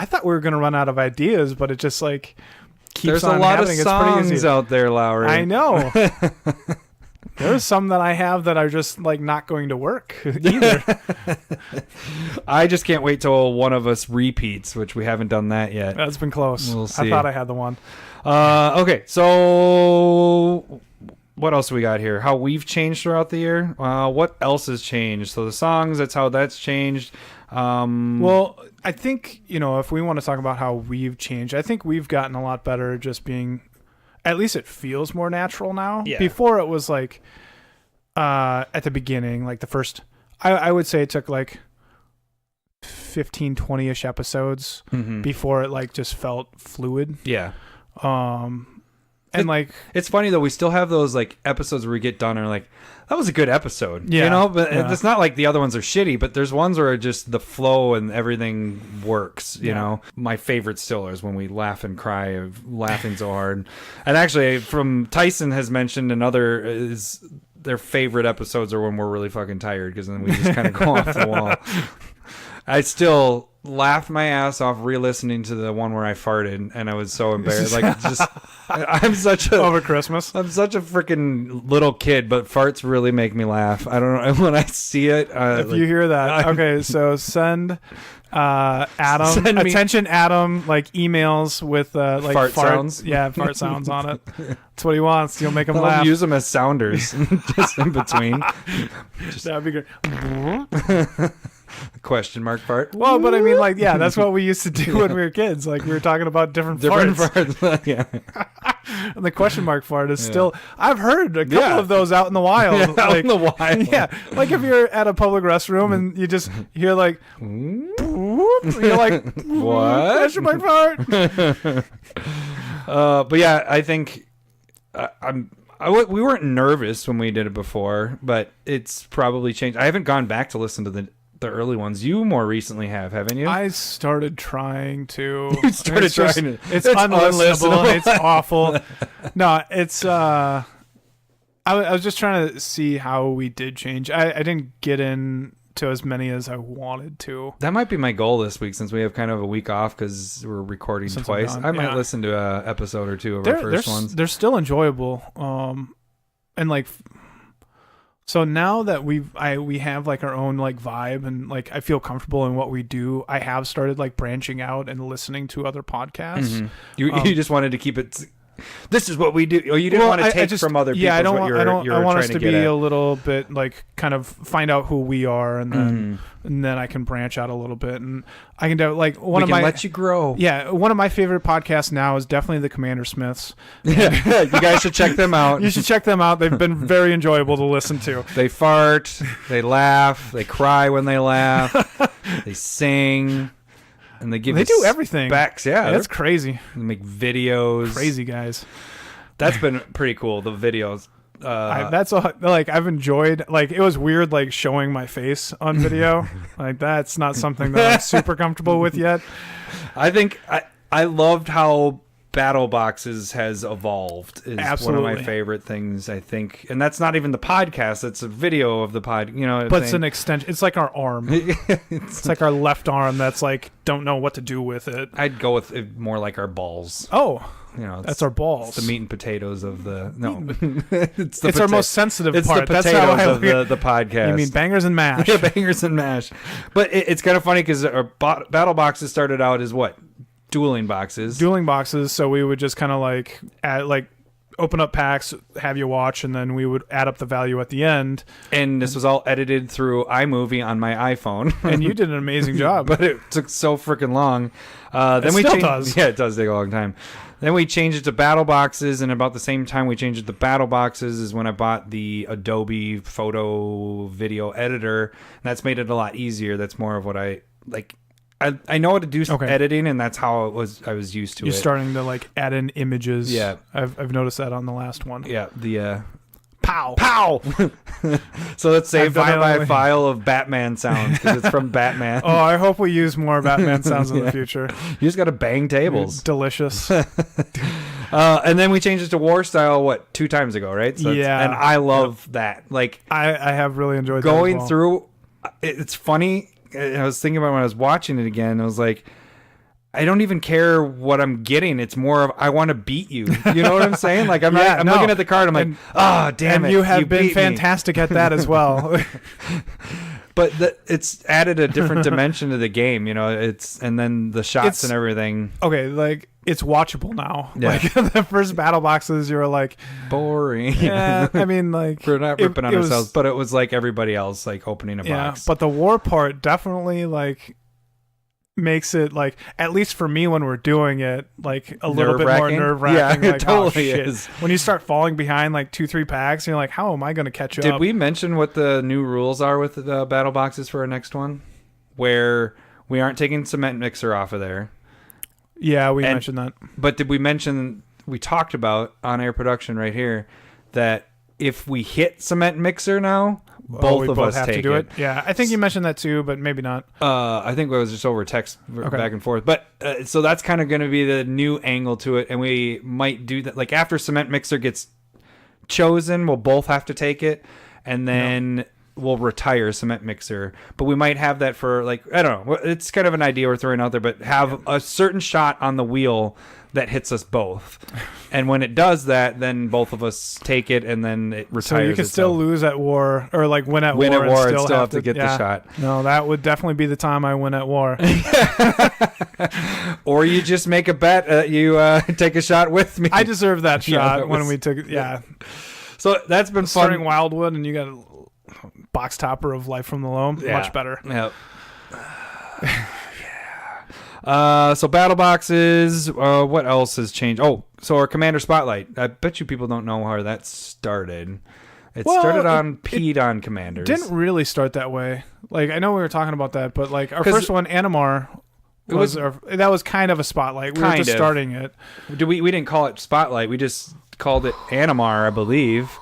thought we were going to run out of ideas, but it just keeps There's on a lot happening. of songs it's pretty out there, Lowry. I know. There's some that I have that are just not going to work either. I just can't wait till one of us repeats, which we haven't done that yet. That's been close. We'll see. I thought I had the one. Okay, so what else we got here? How we've changed throughout the year. What else has changed? So the songs, that's how that's changed. Well, I think, if we want to talk about how we've changed, I think we've gotten a lot better just being, at least it feels more natural now. Yeah. Before it was at the beginning, the first, I would say it took 15, 20-ish episodes before it just felt fluid. Yeah. It's funny though, we still have those episodes where we get done and are that was a good episode, but it's not like the other ones are shitty, but there's ones where just the flow and everything works, you know. My favorite still is when we laugh and cry of laughing so hard. And actually from Tyson has mentioned another is their favorite episodes are when we're really fucking tired because then we just kind of go off the wall. I still laughed my ass off re-listening to the one where I farted, and I was so embarrassed. I'm such a over Christmas. I'm such a freaking little kid, but farts really make me laugh. I don't know when I see it. If you hear that, okay, so send Adam attention, Adam, emails with fart sounds. Yeah, fart sounds on it. That's what he wants. You'll make him laugh. I'll use them as sounders just in between. That'd be great. Question mark fart. Well, but I mean, that's what we used to do when we were kids. We were talking about different farts. Yeah. And the question mark fart is still. I've heard a couple of those out in the wild. Out in the wild. Yeah, if you're at a public restroom and you just hear you're like, what? Question mark fart. But yeah, I think we weren't nervous when we did it before, but it's probably changed. I haven't gone back to listen to the early ones. You more recently haven't you? I started trying to. You started trying to. It's unlistenable. It's awful. No, it's. I I was just trying to see how we did change. I didn't get in to as many as I wanted to. That might be my goal this week, since we have kind of a week off because we're recording twice. I might listen to a episode or two of our first ones. They're still enjoyable. And like, so now that we have like our own like vibe, and like I feel comfortable in what we do, I have started like branching out and listening to other podcasts. You just wanted to keep it. This is what we do. Or you didn't want to take from other people. Yeah, I want us to be a little bit like kind of find out who we are, and then I can branch out a little bit, and I can do like we can let you grow. Yeah, one of my favorite podcasts now is definitely the CommanderSmith's. Yeah, you guys should check them out. You should check them out. They've been very enjoyable to listen to. They fart, they laugh, they cry when they laugh, they sing. And they do everything. Specs. Yeah, that's crazy. They make videos. Crazy guys. That's been pretty cool. The videos. I've enjoyed. Like, it was weird, like showing my face on video. Like, that's not something that I'm super comfortable with yet. I think I loved how Battle Boxes has evolved. Is Absolutely. One of my favorite things, I think. And that's not even the podcast. It's a video of the pod. But it's an extension. It's like our arm. It's like our left arm that's like, don't know what to do with it. I'd go with it more like our balls. Oh, that's our balls. It's the meat and potatoes of the it's our most sensitive part. It's the potatoes of the podcast. You mean bangers and mash? Yeah, bangers and mash. But it's kind of funny because our Battle Boxes started out as what? Dueling boxes, so we would just kind of like open up packs, have you watch, and then we would add up the value at the end. And this was all edited through iMovie on my iPhone. And you did an amazing job. But it took so freaking long. Then we still does. Yeah, it does take a long time. Then we changed it to Battle Boxes, and about the same time we changed it to Battle Boxes is when I bought the Adobe photo video editor. And that's made it a lot easier. That's more of what I like. I know how to do editing, and that's how I was used to it. You're starting to like add in images. Yeah. I've noticed that on the last one. Yeah, the pow. So let's save my file of Batman sounds because it's from Batman. Oh, I hope we use more Batman sounds in the future. You just got to bang tables. Delicious. And then we changed it to War Style 2 times ago, right? So yeah. And I love that. Like I have really enjoyed going that through. It's funny. I was thinking about when I was watching it again. I was like, I don't even care what I'm getting. It's more of I want to beat you. You know what I'm saying? Like I'm looking at the card. I'm like, damn it! And you have been fantastic at that as well. But it's added a different dimension to the game. You know, and then the shots and everything. Okay, like it's watchable now. Yeah. Like the first Battle Boxes, you were like boring. Yeah, I mean, like we're not ripping on ourselves, but it was like everybody else, like opening a box. But the war part definitely like makes it like, at least for me when we're doing it, like a little bit more nerve-wracking. Yeah, like, it totally is. When you start falling behind like 2-3 packs, you're like, how am I going to catch up? Did we mention what the new rules are with the Battle Boxes for our next one? Where we aren't taking Cement Mixer off of there. Yeah, we mentioned that. But did we mention, we talked about on air production right here, that if we hit Cement Mixer now, both of us have take to do it. Yeah, I think you mentioned that too, but maybe not. I think it was just over text back and forth. But so that's kind of going to be the new angle to it, and we might do that. Like after Cement Mixer gets chosen, we'll both have to take it, and then we'll retire Cement Mixer. But we might have that for like, I don't know. It's kind of an idea we're throwing out there, but have a certain shot on the wheel that hits us both. And when it does that, then both of us take it, and then it retires. So you can still lose at war, or like win at war and still have to get the shot. No, that would definitely be the time I win at war. Or you just make a bet, you take a shot with me. I deserve that shot when we took it. Yeah. So that's been fun. Starting Wildwood, and you got a box topper of Life from the Loam. Yeah. Much better. Yep. So Battle Boxes, what else has changed? Oh, so our Commander Spotlight. I bet you people don't know how that started. It started on Pedon Commanders. Didn't really start that way. Like, I know we were talking about that, but like our first one, Animar, that was kind of a spotlight. We were just starting it. We didn't call it Spotlight. We just called it Animar, I believe.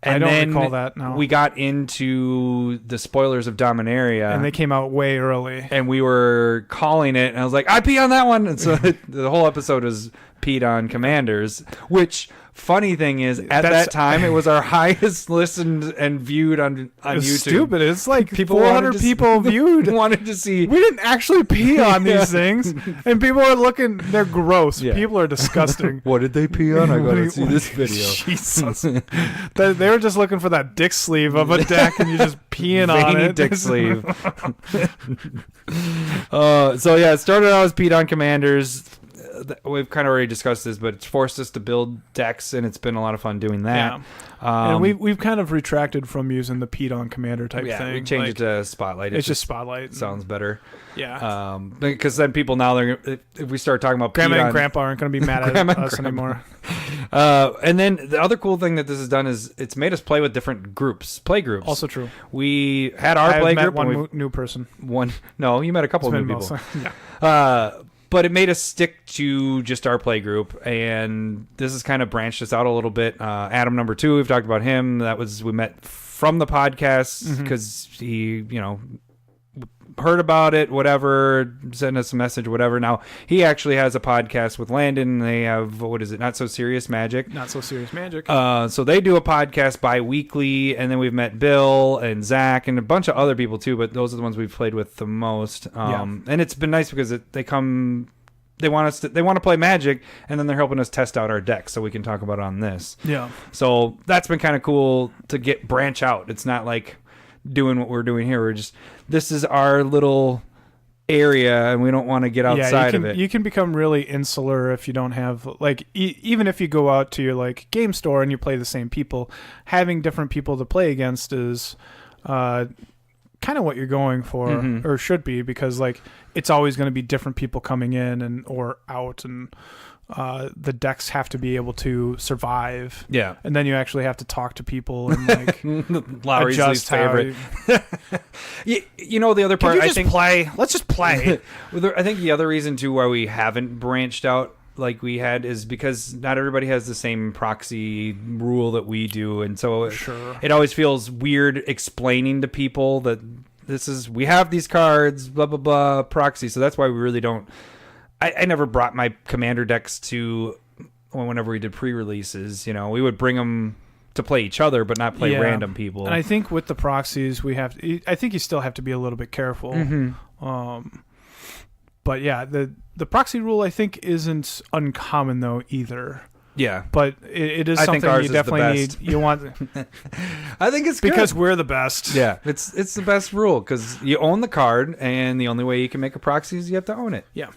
And I don't recall that, no. We got into the Spoilers of Dominaria. And they came out way early. And we were calling it, and I was like, I pee on that one. And so the whole episode was peed on Commanders, which, funny thing is, at that time, it was our highest listened and viewed on YouTube. Stupid. It's like People 400 people viewed. Wanted to see. We didn't actually pee on these things, and people are looking. They're gross. Yeah. People are disgusting. What did they pee on? I gotta see this video. Jesus. They were just looking for that dick sleeve of a deck, and you're just peeing on Veiny it. dick sleeve. So yeah, it started out as peed on commanders. We've kind of already discussed this, but it's forced us to build decks, and it's been a lot of fun doing that. Yeah. And we've kind of retracted from using the peed on commander type thing. We changed it to Spotlight. It's just Spotlight. Sounds better. Yeah. Because then people now, if we start talking about Grandma peed and on, Grandpa aren't going to be mad at us anymore. And then the other cool thing that this has done is it's made us play with different play groups. Also true. We had our play group. One new person. No, you met a couple of new people. Yeah. But it made us stick to just our play group, and this has kind of branched us out a little bit. Adam number 2, we've talked about him. We met from the podcast because he, heard about it, whatever, sent us a message, whatever. Now, he actually has a podcast with Landon. They have, what is it, Not So Serious Magic. Not So Serious Magic. So they do a podcast bi-weekly, and then we've met Bill and Zach and a bunch of other people too, but those are the ones we've played with the most. And it's been nice because they want to play Magic, and then they're helping us test out our decks so we can talk about it on this. Yeah. So that's been kind of cool to branch out. It's not like doing what we're doing here. This is our little area, and we don't want to get outside of it. You can become really insular if you don't have even if you go out to your game store and you play the same people. Having different people to play against is kind of what you're going for, or should be, because it's always going to be different people coming in or out, and the decks have to be able to survive. Yeah. And then you actually have to talk to people and Lowry's least favorite. The other part, let's just play. I think the other reason too why we haven't branched out like we had is because not everybody has the same proxy rule that we do, and so it always feels weird explaining to people that we have these cards, blah blah blah, proxy. So that's why we really don't. I never brought my commander decks to whenever we did pre-releases. We would bring them to play each other, but not play random people. And I think with the proxies, I think you still have to be a little bit careful. But yeah, the proxy rule I think isn't uncommon though either. Yeah, but it is something you definitely need. You want. I think it's good. Because we're the best. Yeah, it's the best rule because you own the card, and the only way you can make a proxy is you have to own it. Yeah.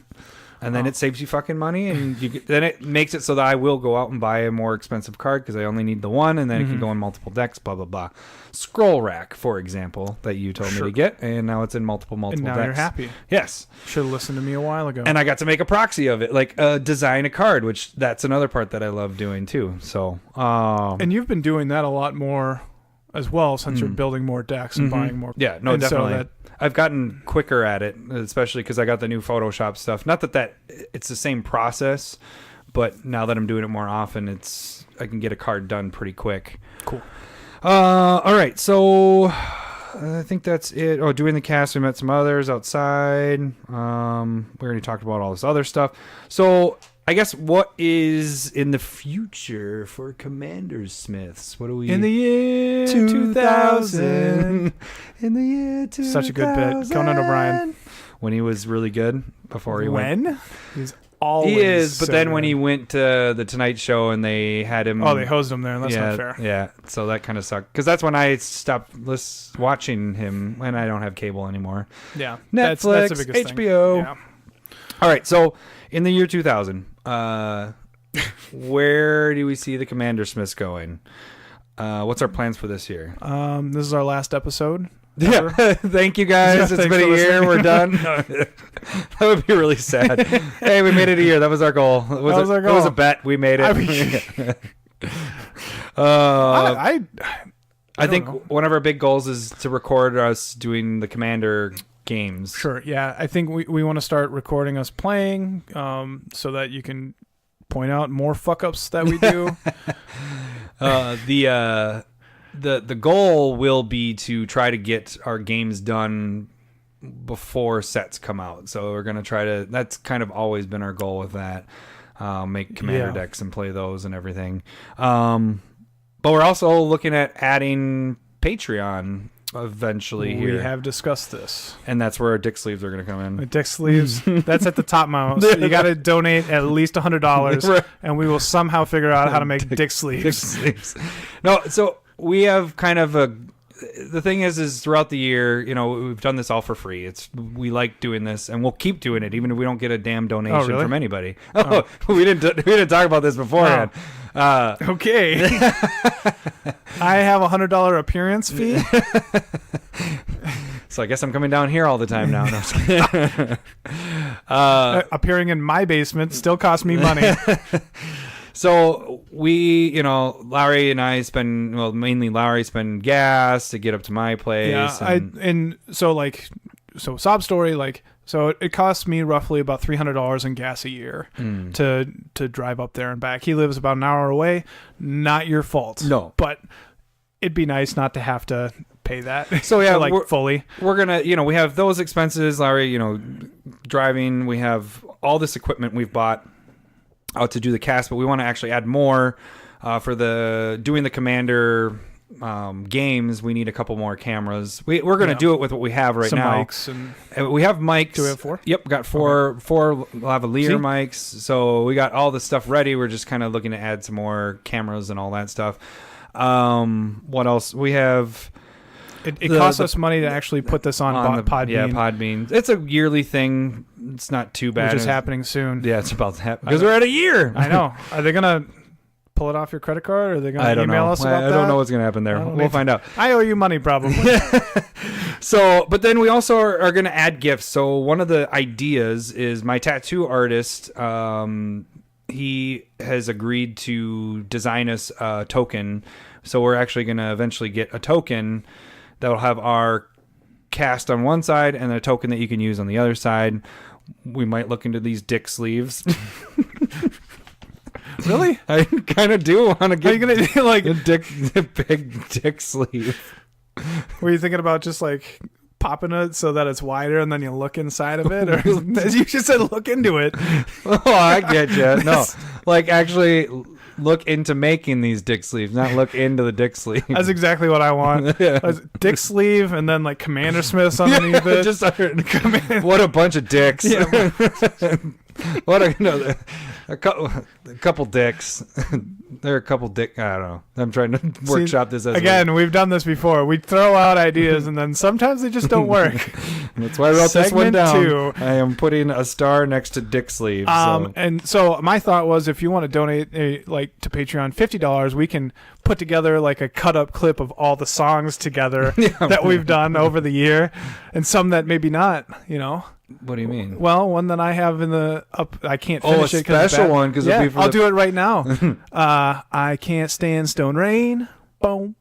And then it saves you fucking money, and then it makes it so that I will go out and buy a more expensive card because I only need the one, and then it can go in multiple decks, blah, blah, blah. Scroll Rack, for example, that you told me to get, and now it's in multiple decks. And now you're happy. Yes. Should have listened to me a while ago. And I got to make a proxy of it, design a card, which that's another part that I love doing, too. So, and you've been doing that a lot more as well since you're building more decks and buying more. Yeah, no, definitely. So I've gotten quicker at it, especially because I got the new Photoshop stuff. Not that it's the same process, but now that I'm doing it more often, I can get a card done pretty quick. Cool. All right, so I think that's it. Oh, doing the cast, we met some others outside. We already talked about all this other stuff. So I guess what is in the future for CommanderSmith's? What do we... In the year 2000. In the year 2000. Such a good bit. Conan O'Brien. When he was really good before he went. When? He's always He is, but so then good. when he went to the Tonight Show and they had him... Oh, they hosed him there. That's not fair. Yeah, so that kind of sucked. Because that's when I stopped watching him when I don't have cable anymore. Yeah. Netflix, that's the biggest HBO. Thing. Yeah. All right, so in the year 2000... where do we see the CommanderSmith's going? What's our plans for this year? This is our last episode. Yeah. Thank you guys. It's been a year. We're done. That would be really sad. Hey, we made it a year. That was our goal. It was a bet. We made it. I think one of our big goals is to record us doing the Commander games. Sure. Yeah. I think we want to start recording us playing so that you can point out more fuck ups that we do. The goal will be to try to get our games done before sets come out. So we're going to try to, that's kind of always been our goal with that. make commander decks and play those and everything. But we're also looking at adding Patreon eventually here. We have discussed this. And that's where our dick sleeves are going to come in. Dick sleeves, that's at the top most. You got to donate at least $100, Right. and we will somehow figure out how to make dick Dick sleeves. sleeves. No, so we have kind of the thing is throughout the year, we've done this all for free. We like doing this, and we'll keep doing it even if we don't get a damn donation really? from anybody. We didn't talk about this beforehand. Okay. I have $100 appearance fee. So I guess I'm coming down here all the time now. No, just kidding. Appearing in my basement still costs me money. So we, Larry and I mainly Larry spend gas to get up to my place. Yeah, so sob story, so it costs me roughly about $300 in gas a year to drive up there and back. He lives about an hour away. Not your fault. No, but it'd be nice not to have to pay that. So yeah, fully. We're gonna, we have those expenses, Larry. Driving. We have all this equipment we've bought out to do the cast, but we want to actually add more for doing the Commander games. We need a couple more cameras. We're going to do it with what we have right now. Mics and we have mics. Do we have 4? Yep, got four lavalier mics. So we got all the stuff ready. We're just kind of looking to add some more cameras and all that stuff. What else? We have. It costs us money to actually put this on Podbean. Yeah, Podbean. It's a yearly thing. It's not too bad. Which is happening soon. Yeah, it's about to happen. Because we're at a year. I know. Are they going to pull it off your credit card? Or are they going to email us about that? I don't know what's going to happen there. We'll find out. I owe you money, probably. So, but then we also are going to add gifts. So one of the ideas is my tattoo artist, he has agreed to design us a token. So we're actually going to eventually get a token that will have our cast on one side and a token that you can use on the other side. We might look into these dick sleeves. Really? I kind of do want to get. Are you gonna do a big dick sleeve? Were you thinking about just popping it so that it's wider and then you look inside of it, or you just said look into it? Oh, I get you. No, actually look into making these dick sleeves, not look into the dick sleeve. That's exactly what I want. Yeah. Dick sleeve and then CommanderSmith's underneath it. Just what a bunch of dicks. Yeah. What a couple dicks. There are a couple dick. I don't know. I'm trying to workshop this as we've done this before. We throw out ideas and then sometimes they just don't work. That's why I wrote this one down. Segment 2. I am putting a star next to dick sleeves. And so my thought was, if you want to donate to Patreon $50, we can put together a cut up clip of all the songs together that we've done over the year, and some that maybe not. What do you mean? Well, one that I have in the up. I can't finish it. A special one because I'll do it right now. I can't stand Stone Rain. Boom,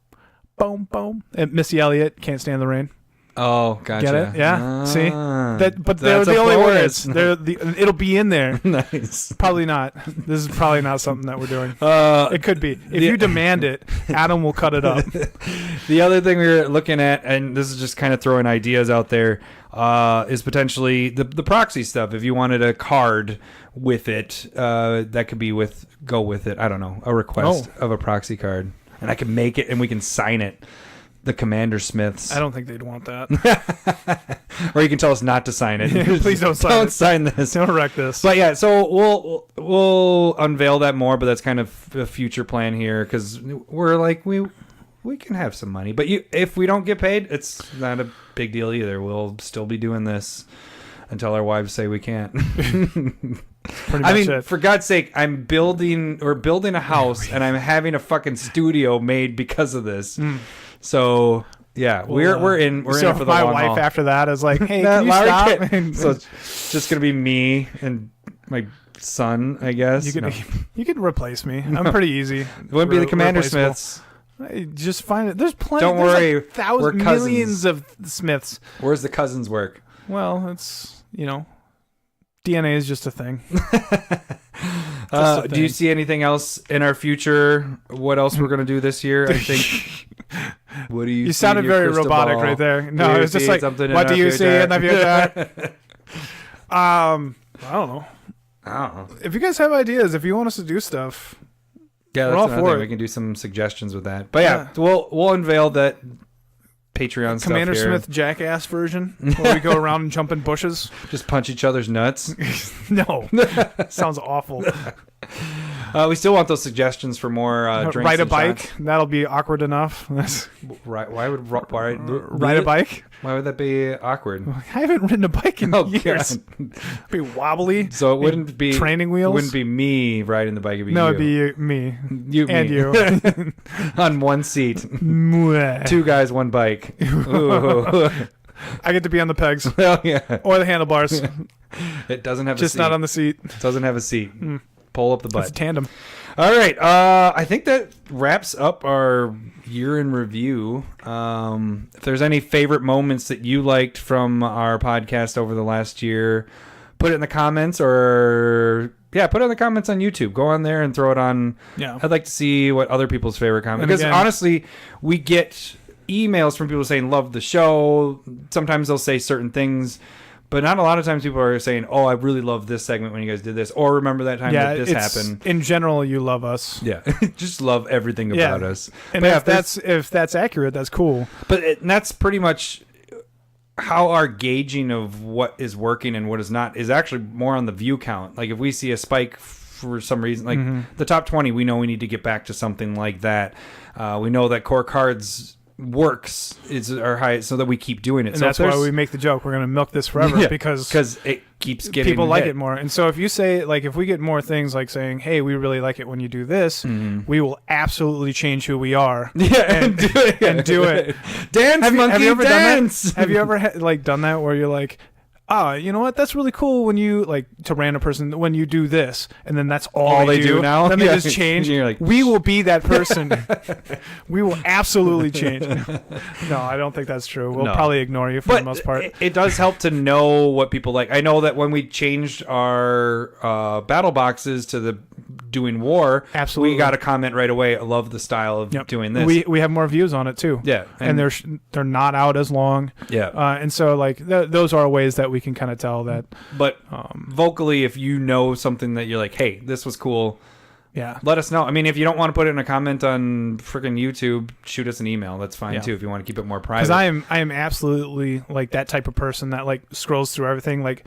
boom, boom. And Missy Elliott, Can't Stand the Rain. Oh, gotcha. Get it? Yeah. See that, but they're the only words. It'll be in there. Nice. Probably not. This is probably not something that we're doing. It could be. If you demand it, Adam will cut it up. The other thing we were looking at, and this is just kind of throwing ideas out there, is potentially the proxy stuff. If you wanted a card with it, that could be go with it. I don't know, a request of a proxy card, and I can make it, and we can sign it. The CommanderSmith's. I don't think they'd want that. Or you can tell us not to sign it. Please don't sign it. Don't sign this. Don't wreck this. But yeah, so we'll unveil that more, but that's kind of a future plan here because we're we can have some money. But if we don't get paid, it's not a big deal either. We'll still be doing this until our wives say we can't. Pretty much for God's sake, we're building a house and I'm having a fucking studio made because of this. So yeah, we're in it for the long haul. My wife after that is like, hey, can you stop? So it's just gonna be me and my son, I guess. You could replace me. I'm pretty easy. It wouldn't be the CommanderSmith's. Just find it. There's plenty. Don't worry, we're millions of Smiths. Where's the cousins work? Well, it's DNA is just a thing. Do you see anything else in our future? What else we're gonna do this year? I think. What do you? You sounded very robotic right there. No, it was just like, what do you see in the future? I don't know. I don't know. If you guys have ideas, if you want us to do stuff, Yeah, we're that's all another for thing. it. We can do some suggestions with that. But yeah, we'll unveil that Patreon stuff Commander here. Smith jackass version, where we go around and jump in bushes. Just punch each other's nuts. No, sounds awful. We still want those suggestions for more drinks. Ride a and bike. shots. That'll be awkward enough. Why would Ride a bike. Why would that be awkward? I haven't ridden a bike in years. God. Be wobbly. So it wouldn't be training wheels. It wouldn't be me riding the bike. It'd be No, you. it'd be me You and me. you. On one seat. Mwah. 2 guys, 1 bike. Ooh. I get to be on the pegs Oh yeah. or the handlebars, It doesn't have just a seat. not on the seat. It doesn't have a seat. Pull up the It's butt. a tandem. All right. I think that wraps up our year in review. If there's any favorite moments that you liked from our podcast over the last year, put it in the comments put it in the comments on YouTube. Go on there and throw it on. Yeah. I'd like to see what other people's favorite comments. And Because again- honestly, we get emails from people saying love the show. Sometimes they'll say certain things. But not a lot of times people are saying, oh, I really love this segment when you guys did this. Or remember that time that this happened. In general, you love us. Yeah. Just love everything about us. And But yeah, if that's accurate, that's cool. But and that's pretty much how our gauging of what is working and what is not is actually more on the view count. Like if we see a spike for some reason, like the top 20, we know we need to get back to something like that. We know that Core Cards works is our highest, so that we keep doing it. And so that's why we make the joke. We're going to milk this forever because it keeps getting people like hit. it more. And so if you say, like, if we get more things like saying, hey, we really like it when you do this, we will absolutely change who we are. Yeah, and do it. And do it. Dance, monkey, have you ever dance. done that? Have you ever done that where you're like, you know what? That's really cool when you, like, to random person, when you do this, and then that's all they do now? Then they just change. You're like, we will be that person. We will absolutely change. No, I don't think that's true. We'll probably ignore you for the most part. It does help to know what people like. I know that when we changed our battle boxes to the doing war, Absolutely. we got a comment right away. I love the style of doing this. We have more views on it too. Yeah, and they're not out as long. Yeah, and so like those are ways that we can kind of tell that. But vocally, if you know something that you're like, hey, this was cool. Yeah, let us know. I mean, if you don't want to put it in a comment on freaking YouTube, shoot us an email. That's fine too. If you want to keep it more private. Because I am absolutely like that type of person that like scrolls through everything. Like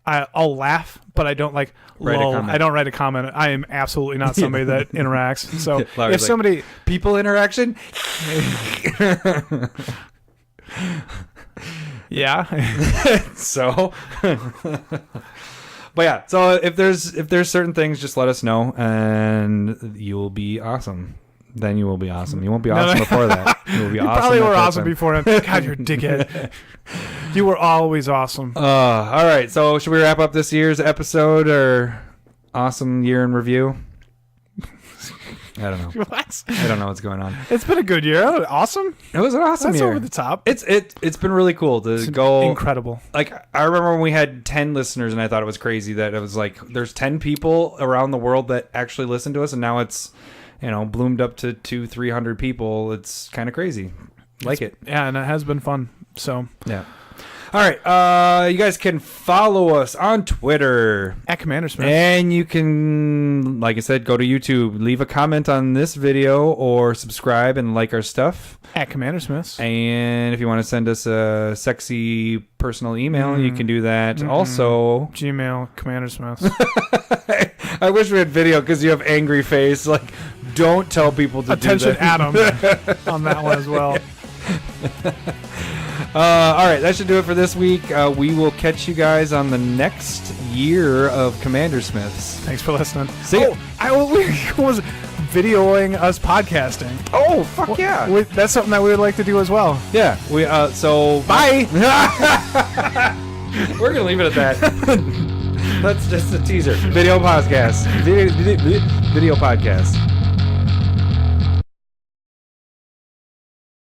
I'll laugh, but I don't like lol. I don't write a comment. I am absolutely not somebody that interacts. So if somebody people interaction, yeah. So. But yeah, so if there's certain things, just let us know, and you will be awesome. Then you will be awesome. You won't be awesome before that. You will be awesome. Probably were awesome before him. God, you're a dickhead. You were always awesome. All right. So should we wrap up this year's episode or awesome year in review? I don't know. What? I don't know what's going on. It's been a good year. Awesome. It was an awesome That's year. over the top. It's been really cool to go. Incredible. Like I remember when we had 10 listeners, and I thought it was crazy that it was like there's 10 people around the world that actually listen to us, and now it's bloomed up to 200-300 people. It's kind of crazy. It. Yeah, and it has been fun. So yeah. All right, you guys can follow us on Twitter at CommanderSmith's, and you can, like I said, go to YouTube, leave a comment on this video, or subscribe and like our stuff at CommanderSmith's. And if you want to send us a sexy personal email, you can do that. Also, Gmail CommanderSmith's. I wish we had video because you have angry face. Like, don't tell people to Attention, do that. Adam, on that one as well. All right, that should do it for this week. We will catch you guys on the next year of CommanderSmith's. Thanks for listening. See ya. I was videoing us podcasting. Oh, fuck yeah. That's something that we would like to do as well. Yeah. So bye. We're going to leave it at that. That's just a teaser. Video podcast. Video podcast.